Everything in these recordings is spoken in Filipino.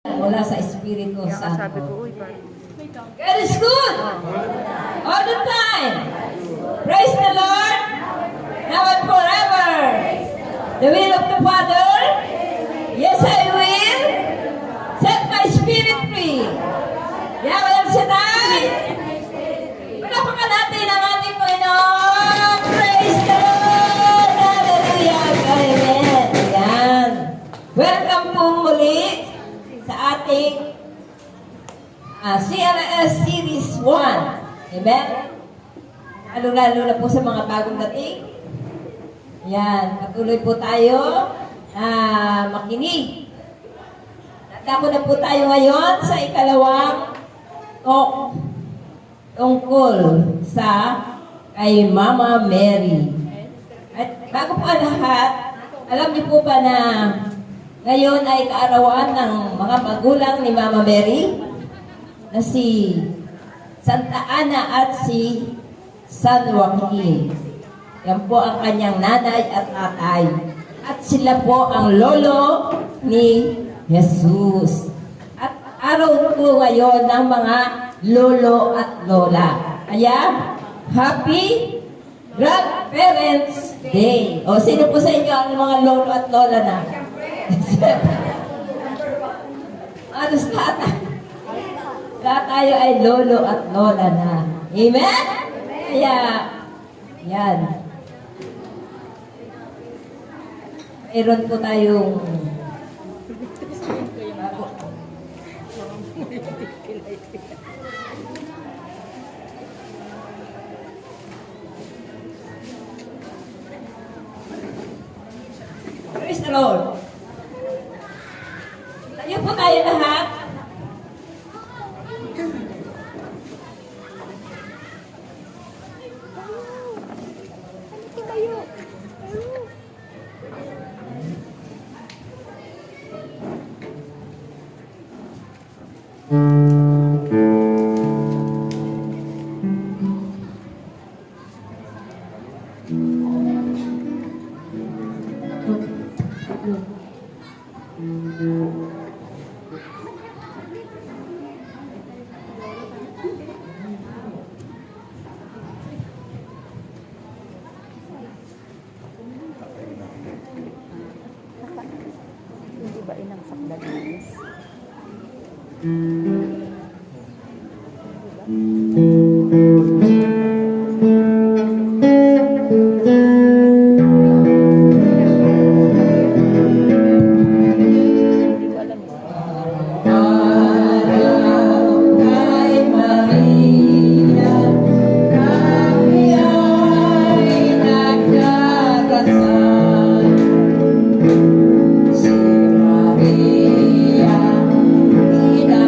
mula sa Espiritu Sabi Santo. ko, uy, parang... God is good all the time. Praise the Lord now and forever. The will of the Father, yes I will set my spirit free. Yahweh El Shaddai, palapakan natin ang ating Panginoon. Praise the Lord. Hallelujah. Amen. Yan. Welcome po muli sa ating CRS Series 1. Amen? Lalo-lalo na po sa mga bagong dating. Yan. Patuloy po tayo na makinig. Nandako na po tayo ngayon sa ikalawang talk tungkol sa kay Mama Mary. At bago po ang lahat, alam niyo po ba na ngayon ay kaarawan ng mga magulang ni Mama Mary na si Santa Ana at si San Joaquin. Yan po ang kanyang nanay at tatay. At sila po ang lolo ni Jesus. At araw po ngayon ng mga lolo at lola. Kaya, Happy Grandparents Day. O, sino po sa inyo ang mga lolo at lola na? Anos tatay? Lahat tayo ay lolo at lola na. Amen? Kaya, yan. Mayroon po tayong Praise the Lord. Tayo po tayo lahat. Hindi ba inang sakdalis? Hindi ko alam yun. Araw kay Maria, kami ay nagdarasal. Si Maria, ina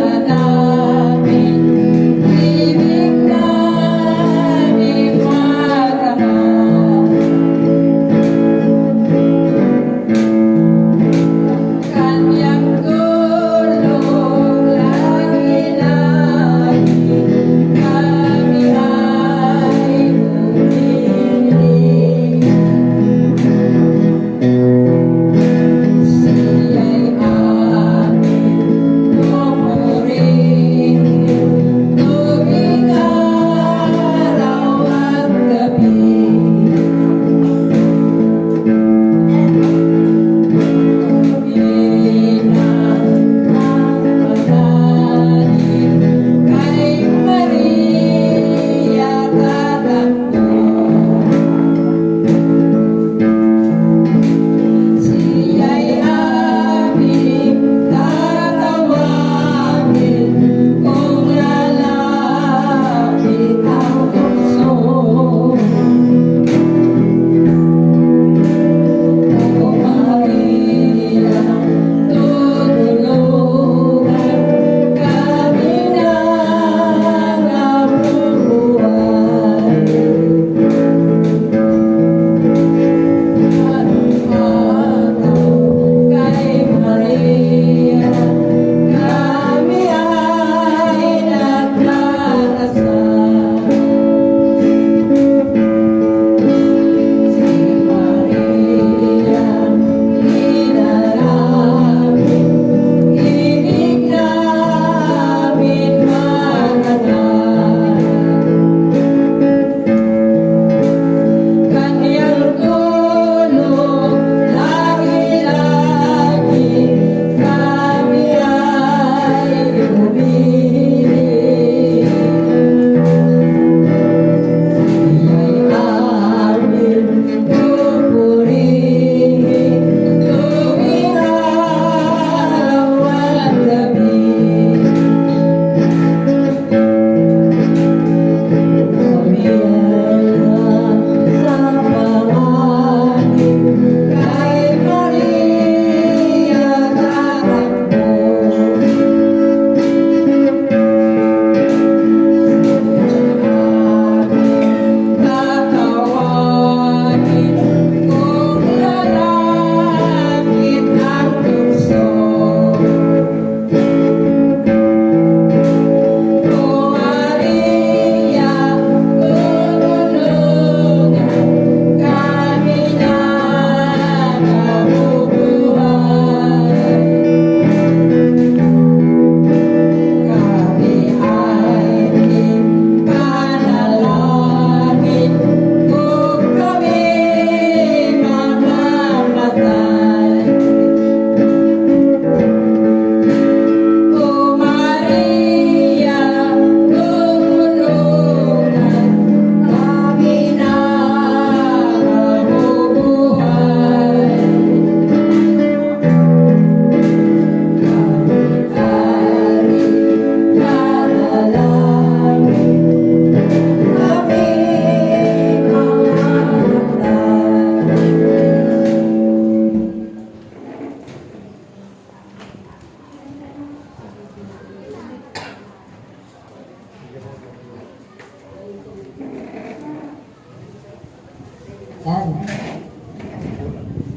Yan.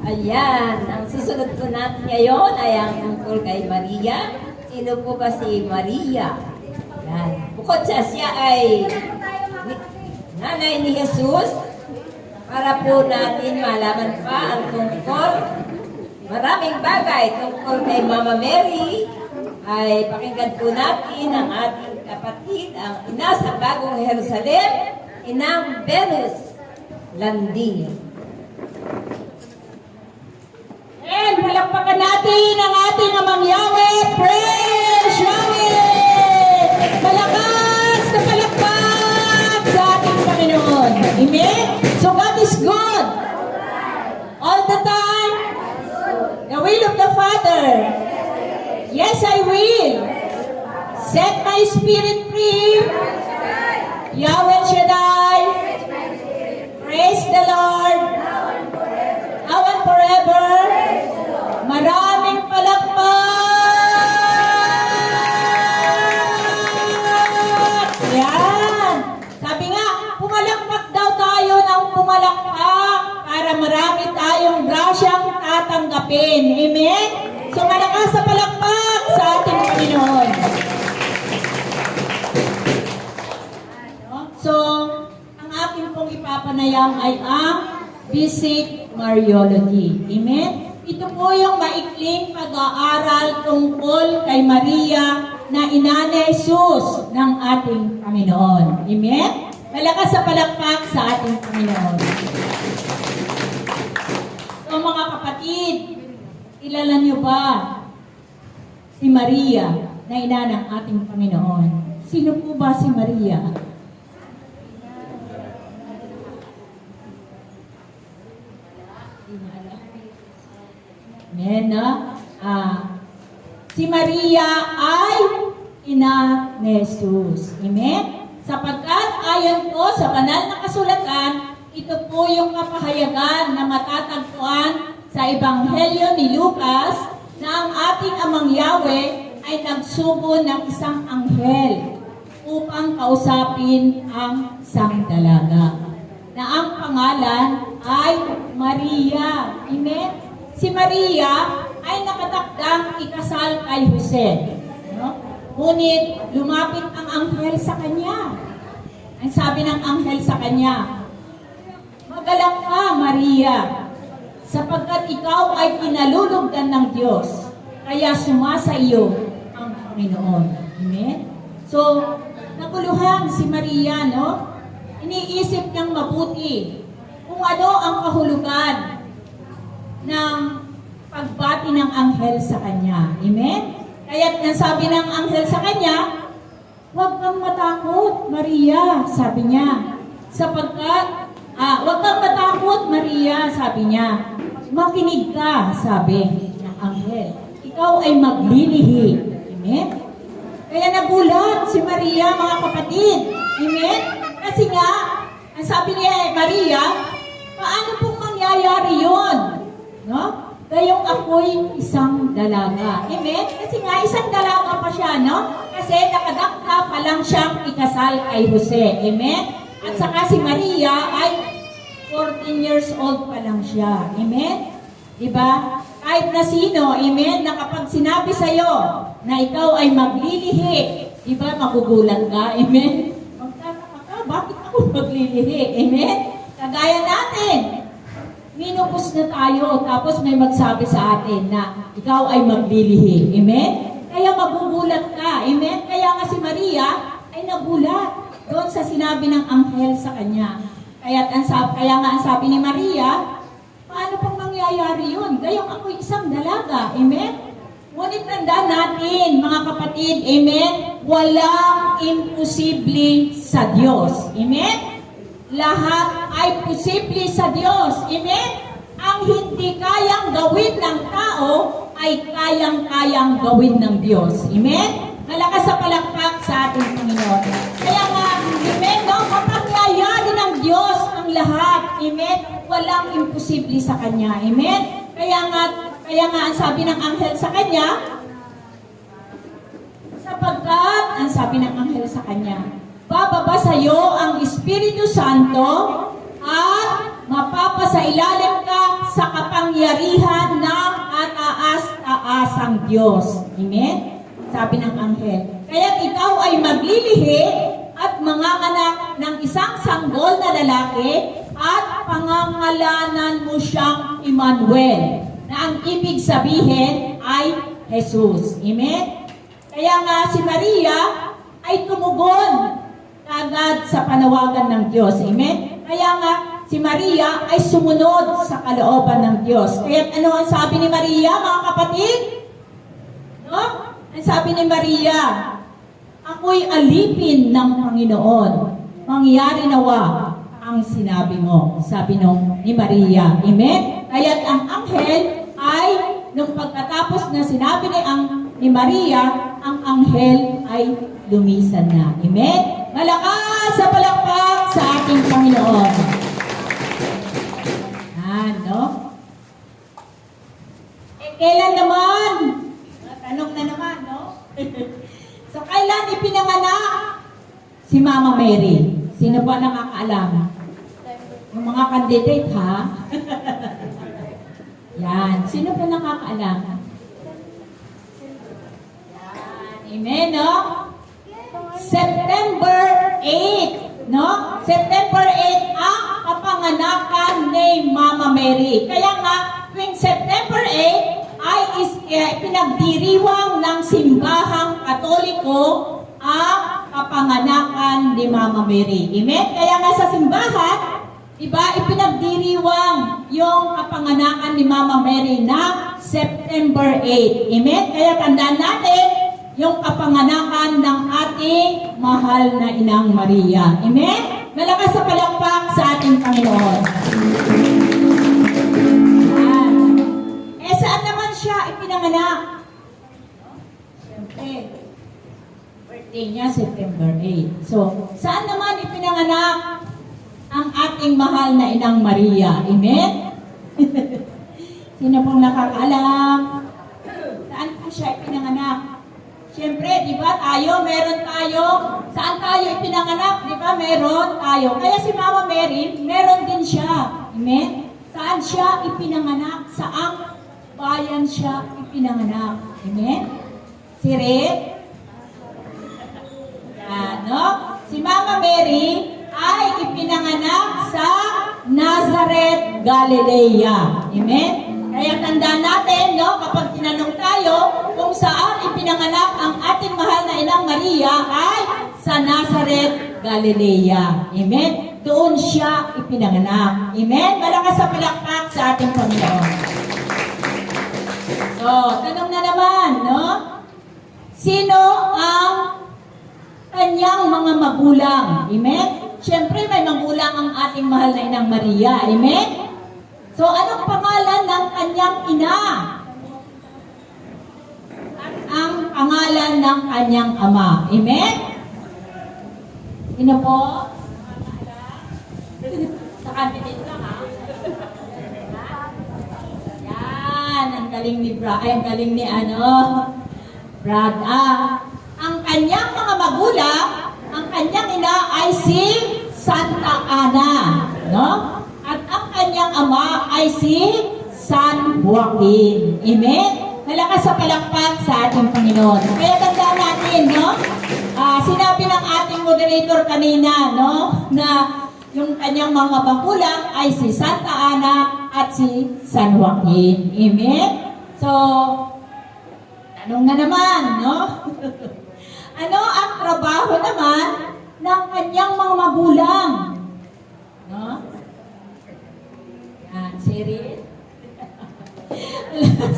Ayan. Ang susunod po natin ngayon ay ang tungkol kay Maria. Sino po ba si Maria? Yan. Bukod siya ay nanay ni Jesus, para po natin malaman pa ang tungkol, maraming bagay tungkol kay Mama Mary, ay pakinggan po natin ang ating kapatid, ang ina sa Bagong Jerusalem, Inang Venus Landing. And palakpakan natin ang ating amang Yahweh. Praise Yahweh! Malakas na palakpak sa ating Panginoon. Amen? So God is good. All the time. The will of the Father. Yes, I will. Set my spirit free. Yahweh Shaddai. Praise the Lord. Now and forever. Maraming palakpak! Yan! Sabi nga, pumalakpak daw tayo ng pumalakpak para marami tayong grasyang tatanggapin. Amen? So malakas sa palakpak sa ating Panginoon. So, ang akin pong ipapanayam ay ang Basic Mariology. Amen? Ito po yung maikling pag-aaral tungkol kay Maria na ina ni Jesus ng ating Panginoon. Amen? Malakas sa palakpak sa ating Panginoon. So mga kapatid, kilala niyo ba si Maria na ina ng ating Panginoon? Sino po ba si Maria? Amen, no? Si Maria ay ina ni Jesus. Amen? Sapagkat ayon po sa banal na kasulatan, ito po yung kapahayagan na matatagpuan sa Ebanghelyo ni Lucas na ang ating amang Yahweh ay nagsugo ng isang anghel upang kausapin ang isang dalaga na ang pangalan ay Maria. Amen? Si Maria ay nakatakdang ikasal kay Jose. No? Ngunit lumapit ang anghel sa kanya. Ang sabi ng anghel sa kanya, "Magalak ka, Maria, sapagkat ikaw ay kinalulugdan ng Diyos, kaya sumasa iyo ang Panginoon." Amen? So, naguluhan si Maria, no? Iniisip niyang mabuti kung ano ang kahulugan ng pagbati ng anghel sa kanya. Amen? Kaya nasabi ng anghel sa kanya, "Huwag kang matakot, Maria," sabi niya. Sapagkat, "Huwag kang matakot, Maria," sabi niya. "Makinig ka," sabi ng anghel. "Ikaw ay maglilihi." Amen? Kaya nagulat si Maria, mga kapatid. Amen? Kasi nga, ang sabi ni Maria, paano pong mangyayari yun? No? Gayong ako'y isang dalaga. Amen? Kasi nga, isang dalaga pa siya, no? Kasi nakadakta pa lang siyang ikasal kay Jose. Amen? At saka si Maria ay 14 years old pa lang siya. Amen? Diba? Kahit na sino, amen, na kapag sinabi sa'yo na ikaw ay maglilihi, diba, magugulat ka. Amen? Magtataka ka, bakit ako maglilihi? Amen? Kagaya natin. Minupos na tayo, tapos may magsabi sa atin na ikaw ay maglilihi. Amen? Kaya magugulat ka. Amen? Kaya nga si Maria ay nagulat doon sa sinabi ng anghel sa kanya. Kaya nga ang sabi ni Maria, paano pang mangyayari yun? Gayong ako'y isang dalaga. Amen? Ngunit tandaan natin, mga kapatid, amen? Walang imposible sa Diyos. Amen? Lahat ay posible sa Diyos. Amen? Ang hindi kayang gawin ng tao ay kayang-kayang gawin ng Diyos. Amen? Malakas sa palakpak sa ating Panginoon. Kaya nga, amen, no? Mapangyayari ng Diyos ang lahat. Amen? Walang imposible sa Kanya. Amen? Kaya nga ang sabi ng anghel sa Kanya, sapagkat, ang sabi ng anghel sa Kanya, bababa sa iyo ang Espiritu Santo at sa ilalim ka sa kapangyarihan ng kataas-taasang Diyos. Amen? Sabi ng anghel. Kaya't ikaw ay maglilihi at manganganak ng isang sanggol na lalaki at pangangalanan mo siyang Emmanuel, na ang ibig sabihin ay Jesus. Amen? Kaya nga si Maria ay tumugon agad sa panawagan ng Diyos. Amen? Kaya nga si Maria ay sumunod sa kalooban ng Diyos. Kaya ano ang sabi ni Maria, mga kapatid? No? Ang sabi ni Maria, ako'y alipin ng Panginoon. Mangyari nawa ang sinabi mo. Sabi ni Maria. Amen? Kaya't ang anghel ay, nung pagkatapos na sinabi ni Maria, ang anghel ay lumisan na. Amen? Malakas sa palakpak sa ating Panginoon. No? Kailan naman? Tanong na naman, no? So, kailan ipinanganak si Mama Mary? Sino ba nakakaalam? Yung mga candidate, ha? Yan. Sino pa nakakaalam? Yan. Amen, no? September 8, no? September 8 ang kapanganakan ni Mama Mary. Kaya nga, tuwing September 8 ay pinagdiriwang ng simbahang Katoliko ang kapanganakan ni Mama Mary. Amen? Kaya nga sa simbahan, diba, ipinagdiriwang yung kapanganakan ni Mama Mary na September 8. Amen? Kaya tandaan natin yung kapanganakan ng ating mahal na Inang Maria. Amen? Malakas sa palakpak sa ating Panginoon. Saan naman siya ipinanganak? Siyempre, birthday niya September 8. So, saan naman ipinanganak ang ating mahal na Inang Maria? Amen? Sino pong nakakaalam? Saan po siya ipinanganak? Siyempre, di ba meron tayo, saan tayo ipinanganak? Di ba, meron tayo. Kaya si Mama Mary, meron din siya. Amen? Saan siya ipinanganak? Saang bayan siya ipinanganak? Amen? Si Red? No? Si Mama Mary ay ipinanganak sa Nazareth, Galilea. Amen? Kaya tandaan natin, no, kapag tinanong tayo kung saan ipinanganak ang ating mahal na Inang Maria ay sa Nazareth, Galilea. Amen? Doon siya ipinanganak. Amen? Malakas sa palakpak sa ating Panginoon. So, tanong na naman, no? Sino ang kanyang mga magulang? Amen? Siyempre, may magulang ang ating mahal na Inang Maria. Amen? So, anong pangalan ng kanyang ina? At ang pangalan ng kanyang ama. Amen? Sino po? Sa candidate lang, ha? Yan, ang galing ni Brad. Ay, ang galing ni Brad. Ang kanyang mga magulang, ang kanyang ina ay si Santa Ana. No? At ang kanyang ama ay si San Joaquin. Amen? Malakas sa palakpak sa ating Panginoon. Kaya tandaan natin, no? Sinabi ng ating moderator kanina, no? Na yung kanyang mga magulang ay si Santa Ana at si San Joaquin. Amen? So, tanong na naman, no? Ano ang trabaho naman ng kanyang mga magulang? No? Siri?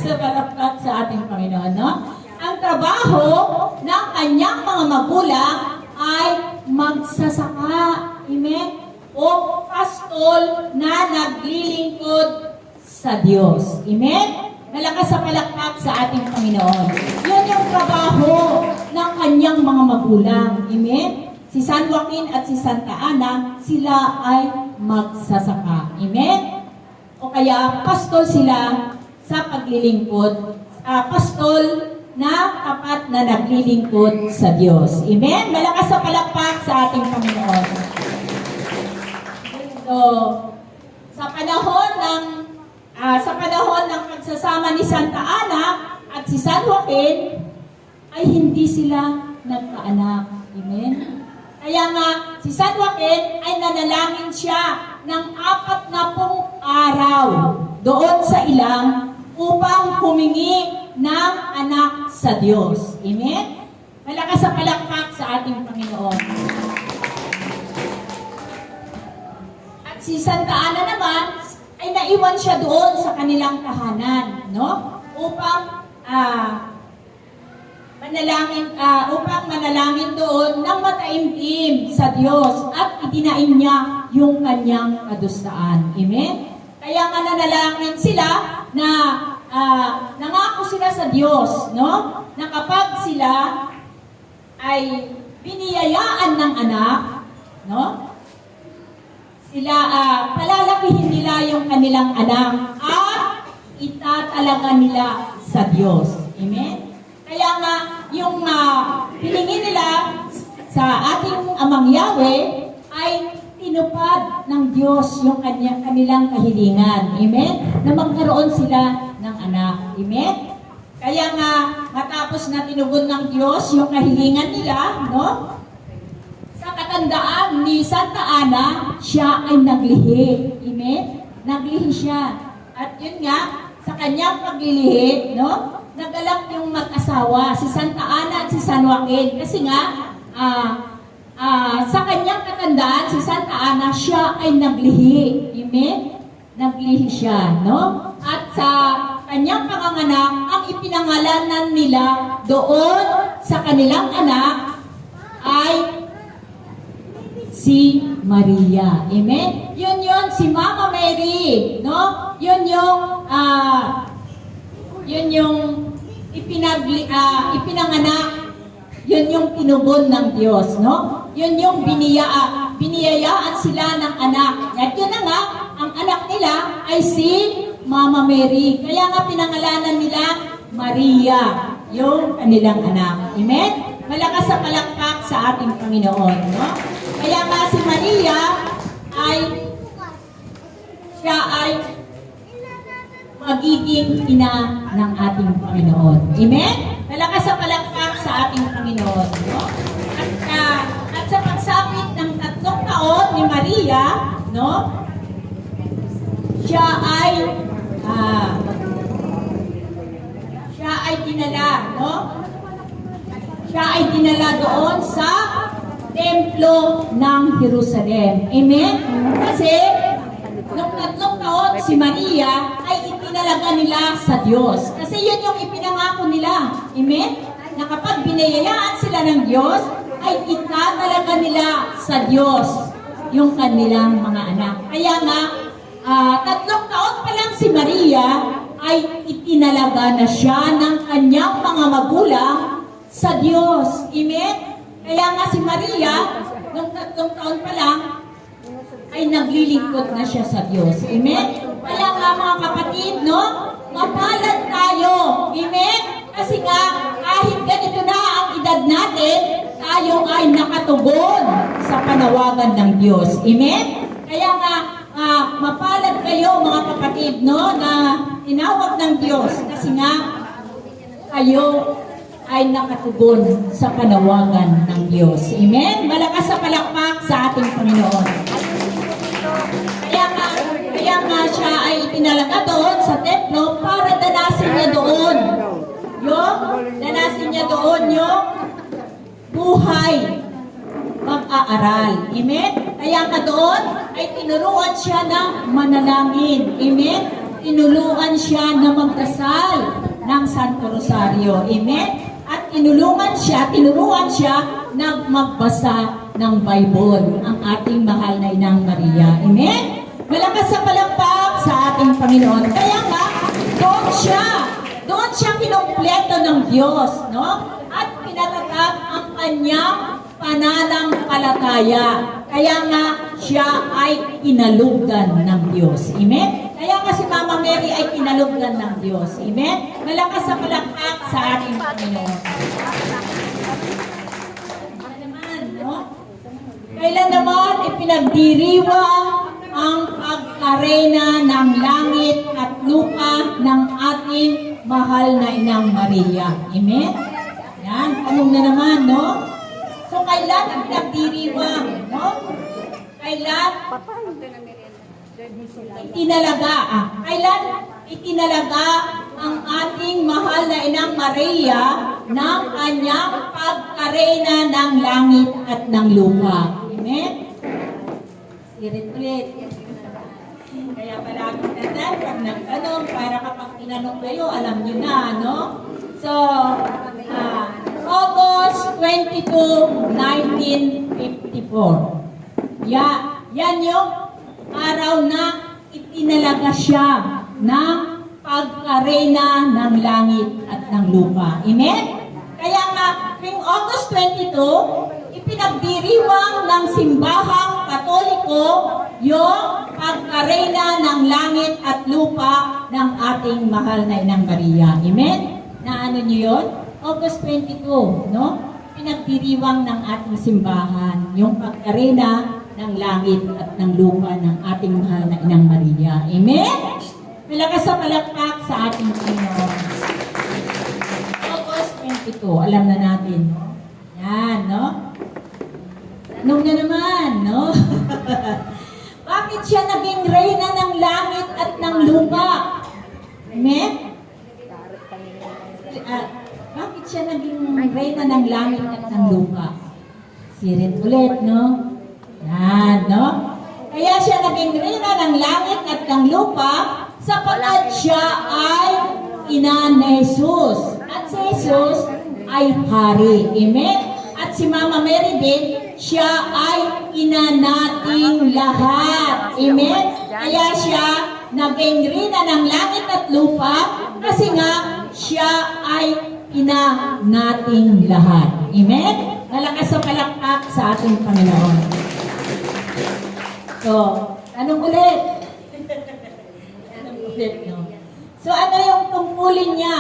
Sa palakpak sa ating Panginoon, no? Ang trabaho ng kanyang mga magulang ay magsasaka. Amen? O pastol na naglilingkod sa Diyos. Amen? Malakas sa palakpak sa ating Panginoon. Yun yung trabaho ng kanyang mga magulang. Amen? Si San Joaquin at si Santa Ana, sila ay magsasaka. Amen? O kaya, pastol sila sa paglilingkod. Pastol na tapat na naglilingkod sa Diyos. Amen? Malakas sa palakpak sa ating Panginoon. So, sa panahon panahon ng pagsasama ni Santa Ana at si San Joaquin, ay hindi sila nagkaanak. Amen? Kaya nga, si San Joaquin ay nanalangin siya ng 40 araw doon sa ilang upang humingi ng anak sa Diyos. Amen? Malakas sa palakpak sa ating Panginoon. At si Santa Ana naman, ay naiwan siya doon sa kanilang tahanan, no? Upang manalangin doon ng mataimtim sa Diyos at idinain niya yung kanyang kadustaan. Amen? Kaya nga nanalangin sila na nangako sila sa Diyos, no? Na kapag sila ay biniyayaan ng anak, no? Sila, palalakihin nila yung kanilang anak at itatalaga nila sa Diyos. Amen? Kaya nga, yung hiningi nila sa ating Amang Yahweh ay tinupad ng Diyos yung kanilang kahilingan. Amen? Na magkaroon sila ng anak. Amen? Kaya nga, matapos na tinugon ng Diyos yung kahilingan nila, no? Sa katandaan ni Santa Ana, siya ay naglihi. Amen? Naglihi siya. At yun nga, sa kanyang paglilihi, no? Nagalak yung mag-asawa, si Santa Ana at si San Joaquin. Kasi nga, sa kanyang katandaan, si Santa Ana, siya ay naglihi. Amen? Naglihi siya, no? At sa kanyang panganganak, ang ipinangalanan nila doon sa kanilang anak ay si Maria. Amen? Yun si Mama Mary, no? Yun yung ipinanganak. Yun yung tinugon ng Diyos, no? Yun yung biniyayaan sila ng anak. At yun na nga, ang anak nila ay si Mama Mary. Kaya nga pinangalanan nila Maria, yung kanilang anak. Amen? Malakas sa palakpak sa ating Panginoon, no? Kaya nga si Maria siya ay magiging ina ng ating Panginoon. Amen? Malakas sa palakpak sa ating Panginoon, no? At sa pagsapit ng 3 taon ni Maria, no? Siya ay dinala, no? Siya ay dinala doon sa templo ng Jerusalem. Amen? Kasi, nung 3 taon, si Maria ay itinalaga nila sa Diyos. Kasi yun yung ipinangako nila. Amen? Na kapag binayayaan sila ng Diyos, ay itatalaga nila sa Diyos yung kanilang mga anak. Kaya nga, 3 taon pa lang si Maria ay itinalaga na siya ng kanyang mga magulang sa Diyos. Amen? Kaya nga si Maria, nung 3 taon pa lang, ay naglilingkod na siya sa Diyos. Amen? Kaya nga mga kapatid, no? Mapalad tayo. Amen? Kasi nga, kahit ganito na ang edad natin, tayo ay nakatugon sa panawagan ng Diyos. Amen? Kaya nga, mapalad kayo mga kapatid, no? Na tinawag ng Diyos. Kasi nga, kayo ay nakatugon sa panawagan ng Diyos. Amen? Malakas sa palakpak sa ating Panginoon. Kaya nga siya ay itinalaga doon sa templo para danasin niya doon yung buhay mag-aaral. Amen? Kaya nga doon ay tinuruan siya na manalangin. Amen? Tinuluan siya na magdasal ng Santo Rosario. Amen? At tinuruan siya na magbasa ng Bible, ang ating mahal na Inang Maria. Amen? Malakas sa palakpak sa ating Panginoon. Kaya nga, doon siya kinumpleto ng Diyos, no? At pinatatag ang kanyang pananampalataya. Kaya nga, siya ay kinalugdan ng Diyos. Amen? Kaya nga si Mama Mary ay kinalugdan ng Diyos. Amen? Malakas sa palakpak sa ating Panginoon. Kailan naman ipinagdiriwang ang pagkarena ng langit at lupa ng ating mahal na Inang Maria. Amen? Yan, tanong na naman, no? So, kailan pinagdiriwang, no? Kailan kailan itinalaga ang ating mahal na Inang Maria ng kanyang pagkarena ng langit at ng lupa. Amen? Ulit. Kaya palagi natin, pag nagtanong, para kapag tinanong kayo, alam nyo na, no? So, August 22, 1954. Yan yung araw na itinalaga siya ng pagkarena ng langit at ng lupa. Amen? Kaya nga, tuwing August 22, ipinagdiriwang ng simbahang Katoliko yung pagkarena ng langit at lupa ng ating mahal na Inang Maria. Amen? Na ano nyo yun? August 22, no? Pinagdiriwang ng ating simbahan yung pagkarena ng langit at ng lupa ng ating mahal na Inang Maria. Amen? Malakas sa palakpak sa ating Panginoon. August 22, alam na natin. Yan, no? Tanong na naman, no? Bakit siya naging reyna ng langit at ng lupa? Amen? Bakit siya naging reyna ng langit at ng lupa? Sirit ulit, no? Yan, no? Kaya siya naging reyna ng langit at ng lupa sapagkat siya ay ina ni Jesus. At si Jesus ay hari. Amen? At si Mama Mary din, siya ay ina nating lahat. Amen? Kaya siya naging reyna ng langit at lupa kasi nga siya ay ina nating lahat. Amen? Malakas sa palakpak sa ating Panginoon. So, tanong ulit. Tanong ulit, no? So, ano yung tungkulin niya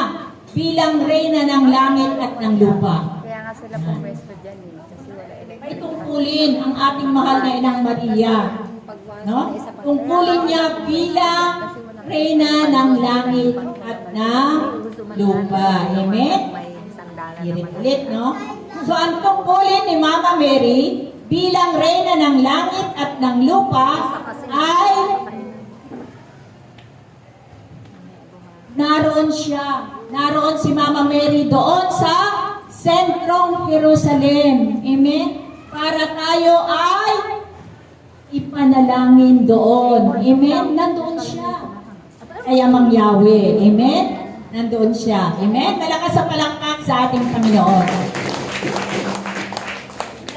bilang reyna ng langit at ng lupa? Kaya nga sila pumwesto dyan eh. Kasi wala electric. May tungkulin ang ating mahal na Inang Maria. No? Tungkulin niya bilang reyna ng langit at ng lupa. Amen? Ulit, no? So, ang tungkulin ni Mama Mary bilang reyna ng langit at ng lupa ay naroon siya. Naroon si Mama Mary doon sa sentrong Jerusalem. Amen? Para tayo ay ipanalangin doon. Amen? Nandoon siya. Kaya Mang Yahweh. Amen? Nandoon siya. Amen? Malakas sa palakpak sa ating Panginoon.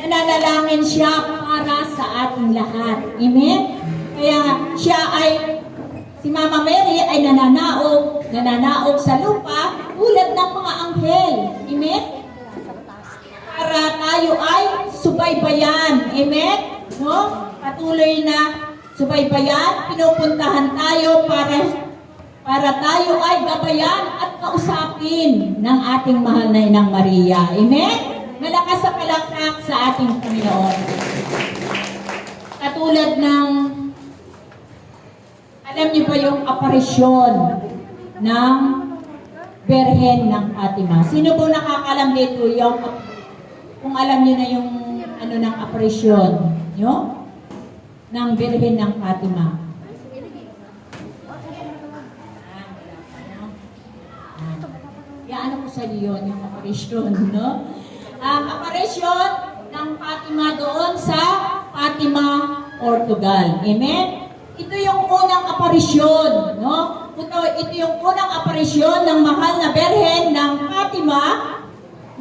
Nananalangin siya para sa ating lahat. Amen? Kaya siya ay, si Mama Mary ay nananaog sa lupa tulad ng mga anghel. Amen? Para tayo ay subaybayan. Amen? No? Patuloy na subaybayan, pinupuntahan tayo para tayo ay gabayan at kausapin ng ating mahal na Inang Maria. Amen? Malakas sa palakpak sa ating Panginoon. Katulad ng, alam niyo ba yung aparisyon ng Berhen ng Fatima? Sino po nakakalam dito yung, kung alam niyo na yung ano ng aparisyon nyo? Ng Berhen ng Fatima. Ano ko sa iyo yung aparisyon, no? Ang aparisyon ng Fatima doon sa Fatima, Portugal. Amen? Ito yung unang aparisyon, no? Ito yung unang aparisyon ng mahal na Berhen ng Fatima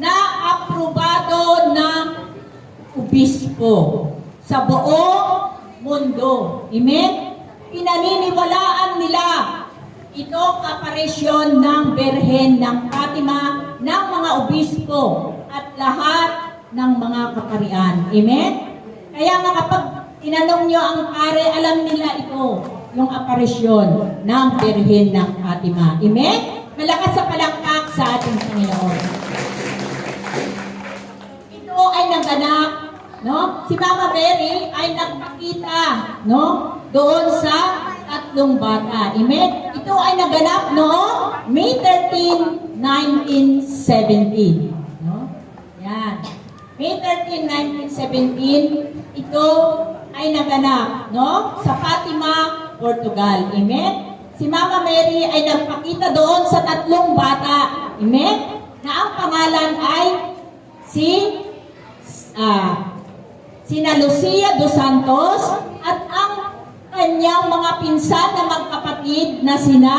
na aprobado ng obispo sa buong mundo. Amen? Pinaniniwalaan nila itong aparisyon ng Berhen ng Fatima ng mga obispo at lahat ng mga kaparian. Amen? Kaya nga kapag tinanong nyo ang pare, alam nila ito, yung aparisyon ng Berhen ng Fatima. Amen? Malakas sa palakpak sa ating Panginoon. Ito ay naganap, no? Si Mama Mary ay nagpakita, no? Doon sa tatlong bata. Amen? Ito ay naganap noong May 13, 1917. No? Yan. May 13, 1917, ito ay naganap, no? Sa Fatima, Portugal. Amen? Si Mama Mary ay nagpakita doon sa tatlong bata. Amen? Na ang pangalan ay sina Lucia dos Santos at ang kanyang mga pinsan na magkapatid na sina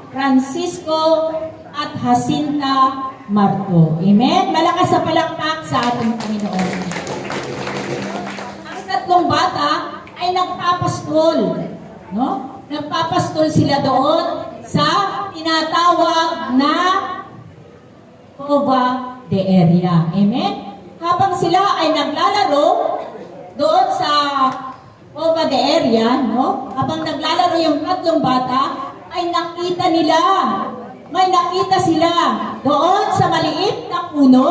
Francisco at Jacinta Marto. Amen? Malakas sa palakpak sa ating Panginoon. Ang tatlong bata ay nagpapastol. No? Nagpapastol sila doon sa tinatawag na Cova de Area. Amen? Habang sila ay naglalaro doon sa Cova de Area, no? Habang naglalaro yung tatlong bata, ay nakita nila, may nakita sila doon sa maliit na puno,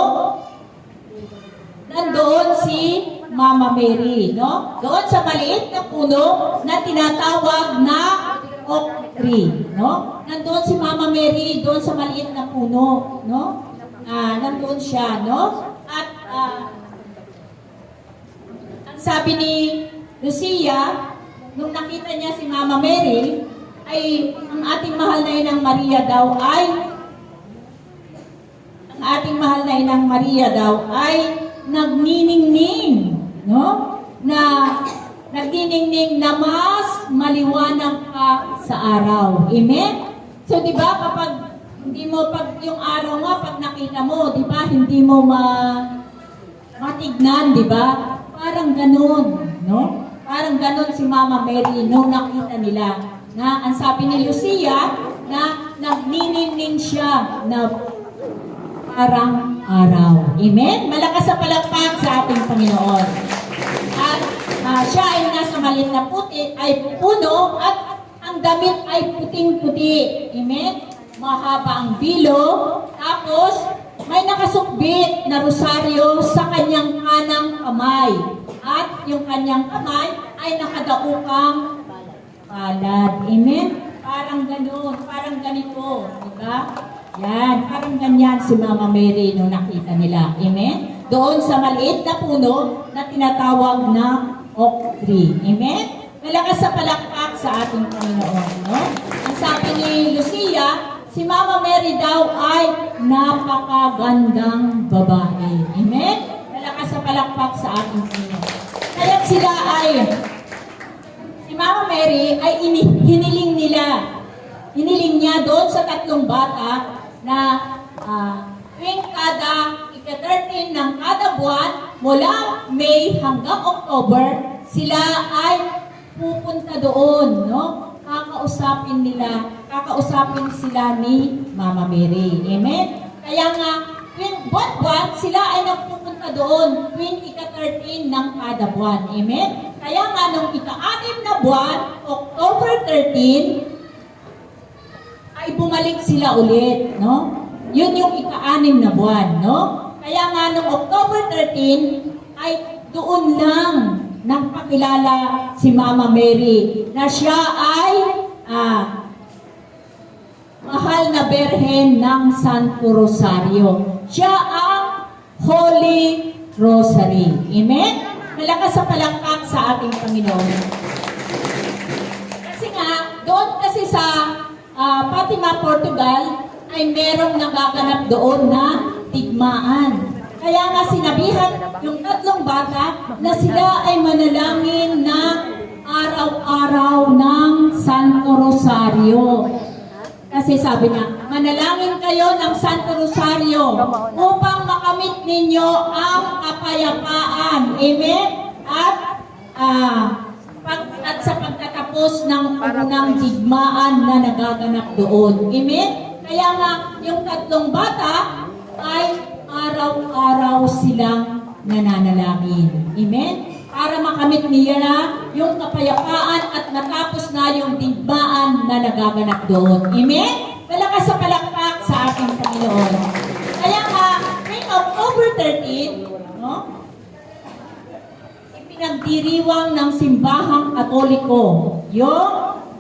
nandoon si Mama Mary, no? Doon sa maliit na puno na tinatawag na oak tree, no? Nandoon si Mama Mary doon sa maliit na puno, no? Nandoon siya, no? At ang sabi ni Lucia, nung nakita niya si Mama Mary, ay ang ating mahal na inang Maria daw ay nagniningning, no? Na nagniningning na mas maliwanag pa sa araw. Amen? So, di ba, kapag pag yung araw nga, pag nakita mo, di ba, hindi mo matignan, di ba? Parang ganun, no? Parang ganun si Mama Mary nung nakita nila. Na ang sabi ni Lucia, na nagniningning siya na parang araw. Amen? Malakas sa palakpak sa ating Panginoon. At siya ay nasa maliit na puno at ang damit ay puting-puti. Amen? Mahaba ang bilo, tapos may nakasukbit na rosaryo sa kanyang kanang kamay. At yung kanyang kamay ay nakadaukang palad. Amen? Parang ganun, parang ganito. Diba? Yan, parang ganyan si Mama Mary nung nakita nila. Amen? Doon sa maliit na puno na tinatawag na oak tree. Amen? Malakas sa palakpak sa ating Panginoon. No? Ang sabi ni Lucia, si Mama Mary daw ay napakagandang babae. Amen? Malakas sa palakpak sa ating Panginoon. Kaya sila si Mama Mary ay hiniling niya doon sa tatlong bata na tuwing kada ika-13 ng kada buwan, mula May hanggang October, sila ay pupunta doon, no? Kakausapin sila ni Mama Mary. Amen? Kaya nga, tuwing buwan-buwan, sila ay nagpupunta doon tuwing ika-13 ng kada buwan. Amen? Kaya nga, nung ika-6 na buwan, October 13, ay bumalik sila ulit, no? Yun yung ika-6 na buwan, no? Kaya nga, nung October 13, ay doon lang nagpakilala si Mama Mary na siya ay mahal na Berhen ng Santo Rosario. Siya ang Holy Rosary. Amen? Malakas sa palakpak sa ating Panginoon. Kasi nga, doon kasi sa Fatima, Portugal, ay merong nagaganap doon na digmaan. Kaya nga sinabihan yung tatlong bata na sila ay manalangin na araw-araw ng Santo Rosario. Kasi sabi niya, manalangin kayo ng Santo Rosario upang makamit ninyo ang kapayapaan. Amen? At sa pagtatapos ng unang digmaan na nagaganap doon. Amen? Kaya nga, yung tatlong bata ay araw-araw silang nananalangin. Amen? Para makamit niya yung kapayapaan at matapos na yung digmaan na nagaganap doon. Amen? Malakas sa palakpak sa ating Panginoon. Kaya nga, may October 13, no? Ipinagdiriwang ng simbahang Katoliko yung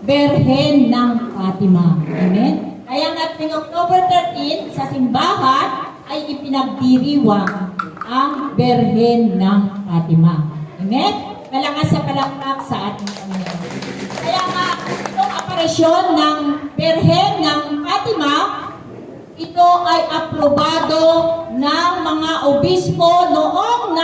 Berhen ng Fatima. Amen? Kaya nga tuwing October 13, sa simbahan ay ipinagdiriwang ang Berhen ng Fatima. Amen? Malakas sa palakpak sa ating Panginoon. Kaya nga, itong aparisyon ng Berhen ng Fatima, ito ay aprobado ng mga obispo noong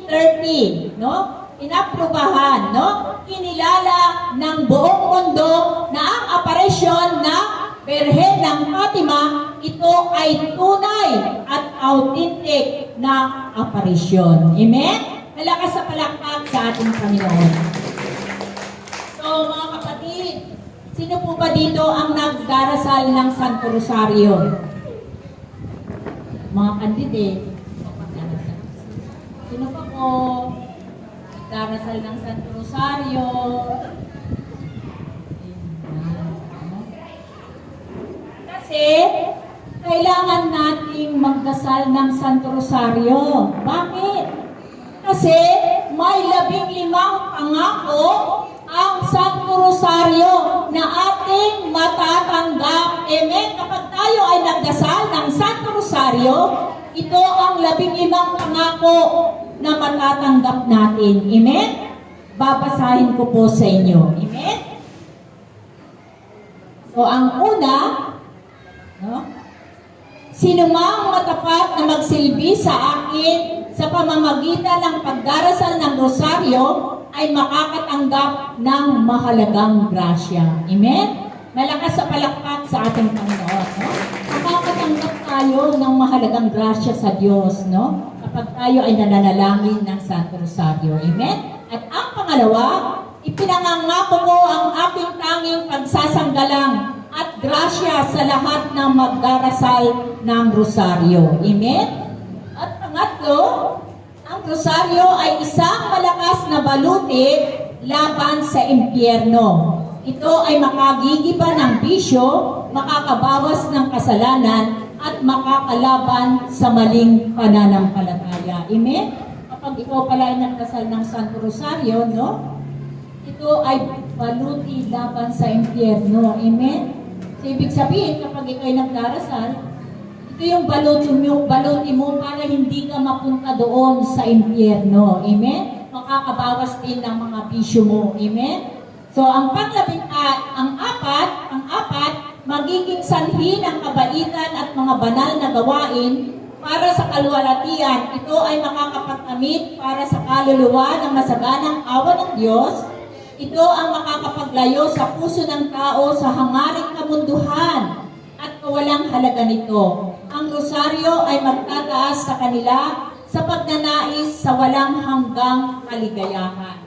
1930, no? Inaprubahan, no? Kinilala ng buong mundo na ang aparisyon ng Berhen ng Fatima, ito ay tunay at authentic na aparisyon. Amen? Malakas sa palakpak sa ating Panginoon. So, mga kapatid, sino po ba dito ang nagdarasal ng Santo Rosario? Mga kandidate. Sino pa po nagdarasal ng Santo Rosario? Kasi, kailangan nating magdasal ng Santo Rosario. Bakit? Kasi may 15 pangako ang Santo Rosario na ating matatanggap. Amen? Kapag tayo ay nagdasal ng Santo Rosario, ito ang 15 pangako na matatanggap natin. Amen? Babasahin ko po sa inyo. Amen? So, ang una, no? Sino mang matapat na magsilbi sa akin sa pamamagitan ng pagdarasal ng rosaryo ay makakatanggap ng mahalagang grasya. Amen? Malakas sa palakpak sa ating Panginoon. No? Makakatanggap tayo ng mahalagang grasya sa Diyos, no? Kapag tayo ay nananalangin ng Santo Rosario. Amen? At ang pangalawa, ipinangangako ko ang aking tanging pagsasanggalang at grasya sa lahat ng magdarasal ng rosaryo. Amen? At pangatlo, ang rosaryo ay isang malakas na baluti laban sa impyerno. Ito ay makagigiba ng bisyo, makakabawas ng kasalanan, at makakalaban sa maling pananampalataya. Amen? Kapag ikaw pala ay nagdasal ng Santo Rosario, no? Ito ay baluti laban sa impyerno. Amen? So, ibig sabihin, kapag ikaw ay nagdarasal, ito yung baluti mo para hindi ka mapunta doon sa impyerno. Amen? Makakabawas din ng mga bisyo mo. Amen? So, ang apat, magiging sanhi ng kabaitan at mga banal na gawain para sa kaluwalhatian. Ito ay makakapagkamit para sa kaluluwa ng masaganang awa ng Diyos. Ito ang makakapaglayo sa puso ng tao sa hangaring kamunduhan at kawalang halaga nito. Ang rosaryo ay magtataas sa kanila sa pagnanais sa walang hanggang kaligayahan.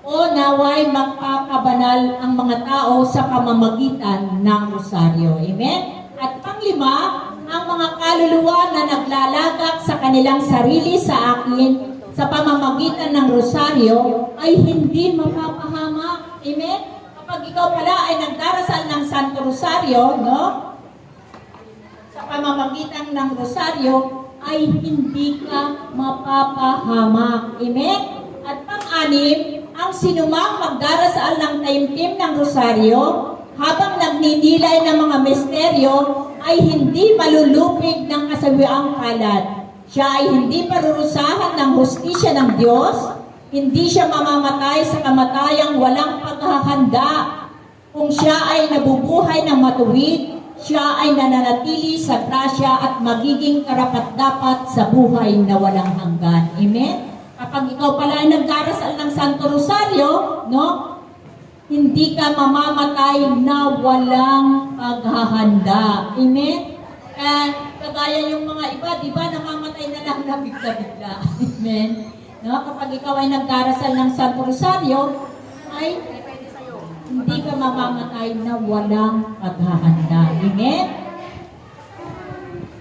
O naway magpakabanal ang mga tao sa pamamagitan ng rosaryo. Amen? At panglima, ang mga kaluluwa na naglalagak sa kanilang sarili sa akin sa pamamagitan ng rosaryo ay hindi mapapahamak. Amen? Kapag ikaw pala ay nagdarasal ng Santo Rosario, no? Sa pamamagitan ng rosaryo ay hindi ka mapapahamak. Amen? At pang-anim, ang sinumang magdarasal ng taimtim ng rosaryo habang nagninilay ng mga misteryo ay hindi malulupig ng kasawiang kalat. Siya ay hindi parurusahan ng hustisya ng Diyos, hindi siya mamamatay sa kamatayang walang paghahanda. Kung siya ay nabubuhay ng matuwid, siya ay nananatili sa grasya at magiging karapat-dapat sa buhay na walang hanggan. Amen? Kapag ikaw pala ay nagdarasal ng Santo Rosario, no? Hindi ka mamamatay na walang paghahanda. Amen? Kagaya yung mga iba, di ba, namamatay na lang na bigla-bigla. Amen? No? Kapag ikaw ay nagdarasal ng Santo Rosario, ay hindi ka mamamatay na walang paghahanda. Amen?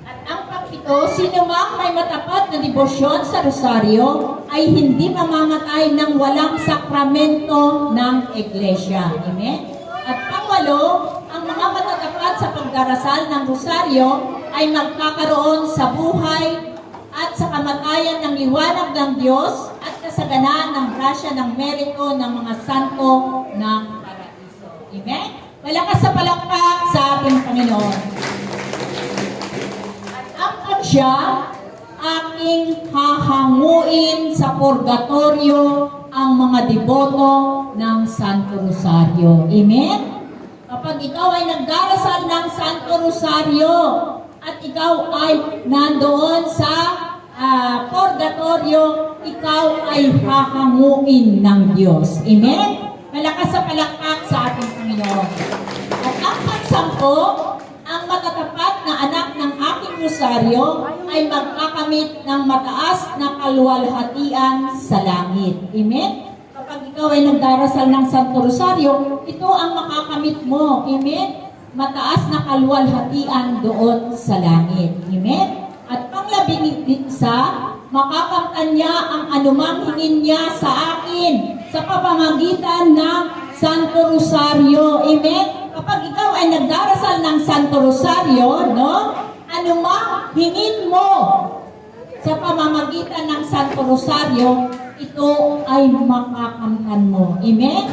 At ang pang-ito, sino mang may matapat na debosyon sa Rosario ay hindi mamamatay ng walang sakramento ng Iglesia. Amen? At pang-walo, ang mga matatapat sa pagdarasal ng Rosario ay magkakaroon sa buhay at sa kamatayan ng liwanag ng Diyos at kasaganaan ng grasya ng merito ng mga santo ng paraiso. Amen? Malakas sa palakpak sa ating Panginoon. At ang siya, aking hahanguin sa purgatorio ang mga deboto ng Santo Rosario. Amen? Kapag ikaw ay nagdarasal ng Santo Rosario at ikaw ay nandoon sa purgatorio, ikaw ay hahanguin ng Diyos. Amen? Malakas sa palakpak sa ating Panginoon. At ang pagsampo, ang matatapat na anak ng aking rosaryo ay magkakamit ng mataas na kaluwalhatian sa langit. Amen? Kapag ikaw ay nagdarasal ng Santo Rosario, ito ang makakamit mo. Amen? Mataas na kaluwalhatian doon sa langit. Amen? At pang-11, makakamtan niya ang anumang hingin niya sa akin sa pamamagitan ng Santo Rosario. Amen? Kapag ikaw ay nagdarasal ng Santo Rosario, no? Anumang hingin mo sa pamamagitan ng Santo Rosario, ito ay makakamtan mo. Amen?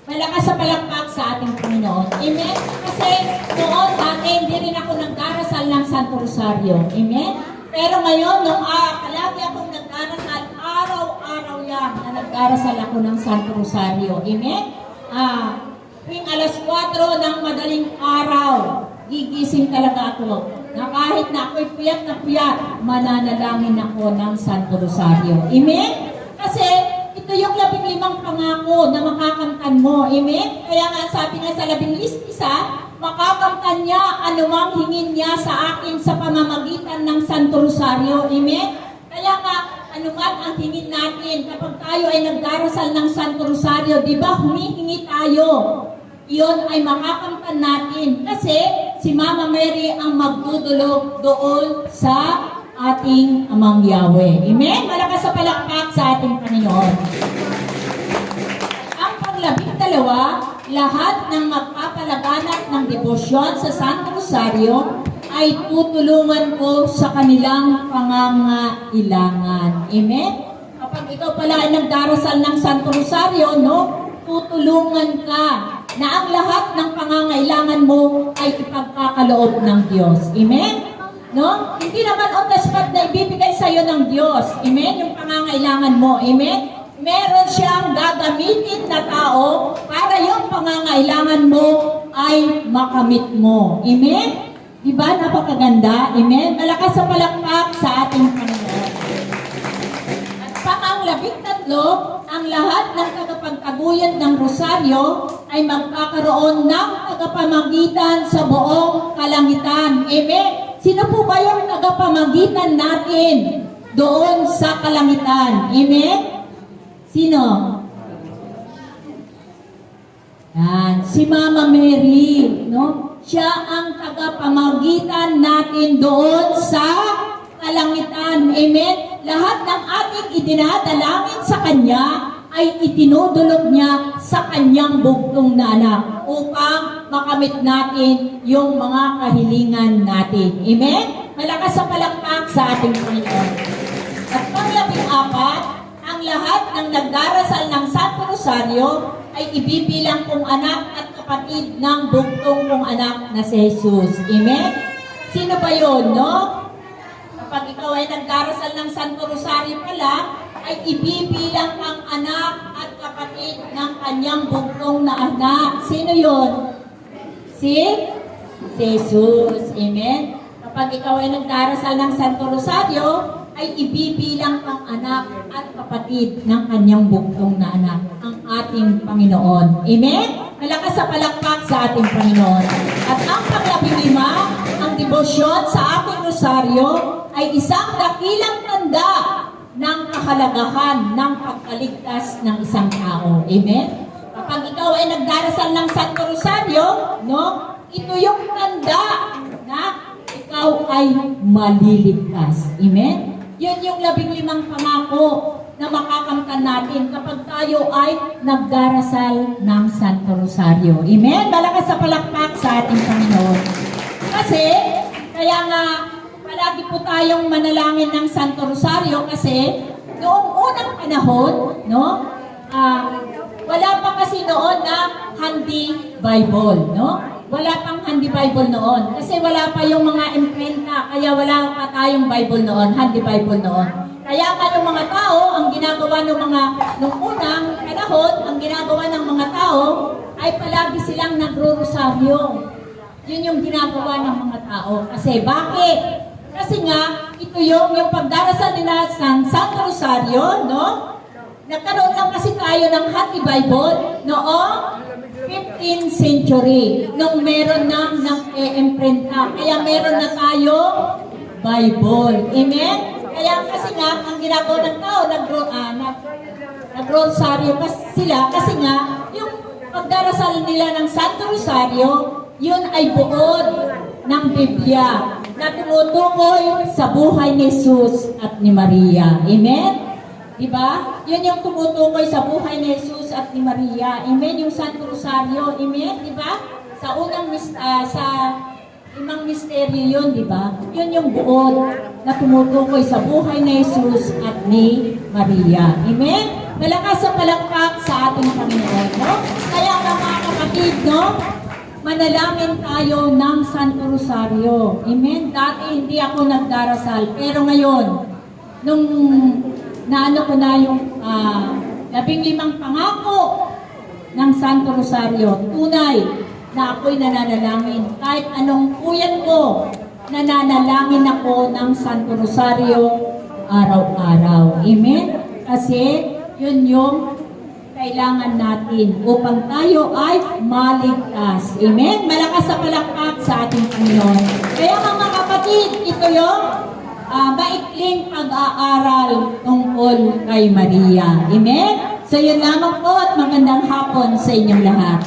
Malakas sa palakpak sa ating Panginoon. Amen? Kasi noon dati, hindi rin ako nagdarasal ng Santo Rosario. Amen? Pero ngayon, nung palagi akong nagdarasal, araw-araw yan na nagdarasal ako ng Santo Rosario. Amen? Tuwing alas 4 ng madaling araw, gigising talaga ako. Na kahit na ako'y puyat na puyat, mananalangin ako ng Santo Rosario. Amen? Kasi ito yung 15 pangako na makakamtan mo. Amen? Kaya nga sabi nga sa 11, makakamtan niya anumang hingin niya sa akin sa pamamagitan ng Santo Rosario. Amen? Kaya nga, anuman ang hingin natin kapag tayo ay nagdarasal ng Santo Rosario, di ba humihingi tayo? Iyon ay makakamtan natin kasi si Mama Mary ang magdudulog doon sa ating Amang Yahweh. Amen? Malakas sa palakpak sa ating Panginoon. Ang pang-12, lahat ng magpapalaganap ng debosyon sa Santo Rosario ay tutulungan ko sa kanilang pangangailangan. Amen? Kapag ikaw pala ay nagdarasal ng Santo Rosario, no? Tutulungan ka na ang lahat ng pangangailangan mo ay ipagkakaloob ng Diyos. Amen? No? Hindi naman on the spot na ibibigay sa iyo ng Diyos. Amen? Yung pangangailangan mo. Amen? Meron siyang gagamitin na tao para yung pangangailangan mo ay makamit mo. Amen? Diba? Napakaganda. Amen? Malakas sa palakpak sa ating Panginoon. At pang-13, ang lahat ng tagapagtaguyod ng rosaryo ay magkakaroon ng tagapamagitan sa buong kalangitan. Amen? Sino po ba yung tagapamagitan natin doon sa kalangitan? Amen? Sino? Yan. Si Mama Mary, no? Siya ang tagapamagitan natin doon sa kalangitan. Amen? Lahat ng ating idinadalangin sa Kanya ay itinudulog niya sa Kanyang bugtong na anak upang makamit natin yung mga kahilingan natin. Amen? Malakas sa palakpak sa ating Panginoon. At pang-14, ang lahat ng nagdarasal ng Santo Rosario ay ibibilang kong anak at kapatid ng bugtong kong anak na si Jesus. Amen? Sino ba yun, no? Kapag ikaw ay nagdarasal ng Santo Rosario pala, ay ibibilang ang anak at kapatid ng kanyang bugtong na anak. Sino yun? Si Jesus. Amen? Kapag ikaw ay nagdarasal ng Santo Rosario, ay ibibilang ang anak at kapatid ng kanyang bugtong na anak, ang ating Panginoon. Amen? Malakas sa palakpak sa ating Panginoon. At ang pang-15, ang debosyon sa ating rosaryo ay isang dakilang tanda ng kahalagahan ng pagkaligtas ng isang tao. Amen? Kapag ikaw ay nagdarasal ng Santo Rosario, no? Ito yung tanda na ikaw ay maliligtas. Amen? Yun yung 15 pangako na makakamtan natin kapag tayo ay nagdarasal ng Santo Rosario. Amen? Malakas sa palakpak sa ating Panginoon. Kasi, kaya nga, palagi po tayong manalangin ng Santo Rosario kasi noong unang panahon, no, Wala pa kasi noon na handi Bible, no? Wala pang handi Bible noon. Kasi wala pa yung mga imprenta, kaya wala pa tayong Bible noon, handi Bible noon. Kaya nga yung mga tao, ang ginagawa nung unang panahon, ang ginagawa ng mga tao, ay palagi silang nagro-rosaryo. Yun yung ginagawa ng mga tao. Kasi bakit? Kasi nga, ito yung pagdarasal nila sa Santo Rosario, no? Nagkaroon lang kasi tayo ng Holy Bible noong 15th century, nung meron ng e-imprenta. Kaya meron na tayo Bible. Amen? Kaya kasi nga, ang ginagawa ng tao, nag-rosaryo sila kasi nga, yung pagdarasal nila ng Santo Rosario, yun ay buod ng Biblia na tumutukoy sa buhay ni Jesus at ni Maria. Amen? Diba? Yun yung tumutukoy sa buhay ni Jesus at ni Maria. Amen? Yung Santo Rosario. Amen? Diba? Sa unang sa limang misteryo yun, diba? Yun yung buod na tumutukoy sa buhay ni Jesus at ni Maria. Amen? Malakas sa palakpak sa ating Panginoon, no? Kaya mga kapatid, no? Manalangin tayo ng Santo Rosario. Amen? Dati hindi ako nagdarasal, pero ngayon, nung naano ko na yung 15 pangako ng Santo Rosario, tunay na ako'y nananalangin. Kahit anong puyat ko, nananalangin ako ng Santo Rosario araw-araw. Amen? Kasi yun yung kailangan natin upang tayo ay maligtas. Amen? Malakas sa palakpak sa ating Panginoon. Kaya mga kapatid, ito yung maikling pag-aaral tungkol kay Maria. Amen? So yun lamang po at magandang hapon sa inyong lahat.